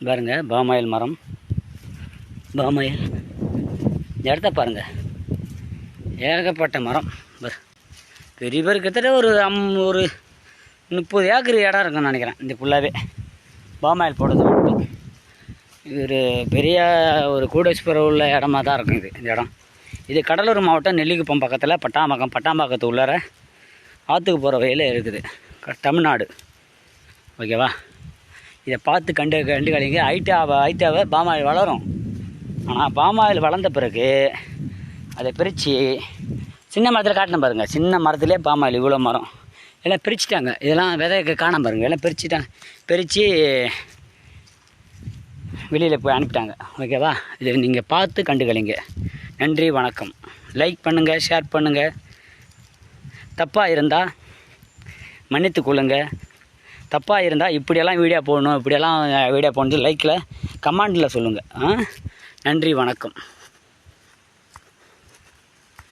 பாருங்கள் பாமாயில் மரம், பாமாயில் இந்த இடத்த பாருங்கள், ஏகப்பட்ட மரம். பெரிய பேர் கிட்டத்தட்ட ஒரு 30 ஏக்கர் இடம் இருக்குன்னு நினைக்கிறேன். இந்த ஃபுல்லாகவே பாமாயில் போடுறது மட்டும். இது ஒரு பெரிய ஒரு கூடேஸ்வரம் உள்ள இடமா தான் இருக்கும் இந்த இடம். இது கடலூர் மாவட்டம் நெல்லிக்குப்பம் பக்கத்தில் பட்டாம்பாக்கத்து உள்ளார ஆற்றுக்கு போகிற வழியில் இருக்குது, தமிழ்நாடு. ஓகேவா? இதை பார்த்து கண்டு கழிங்க. ஐட்டாவை பாமாயில் வளரும். ஆனால் பாமாயில் வளர்ந்த பிறகு அதை பிரித்து சின்ன மரத்தில் காட்டின பாருங்கள். சின்ன மரத்துலேயே பாமாயில் இவ்வளோ மரம் எல்லாம் பிரிச்சுட்டாங்க. இதெல்லாம் விதை காண பாருங்கள், எல்லாம் பிரித்து வெளியில் போய் அனுப்பிட்டாங்க. ஓகேவா? இதை நீங்கள் பார்த்து கண்டுகளிங்க. நன்றி, வணக்கம். லைக் பண்ணுங்கள், ஷேர் பண்ணுங்கள். தப்பாக இருந்தால் மன்னித்து கொள்ளுங்க. தப்பாக இருந்தால் இப்படியெல்லாம் வீடியோ போடணும், இப்படியெல்லாம் வீடியோ போடணும் லைக்கில் கமெண்டில் சொல்லுங்கள். நன்றி, வணக்கம்.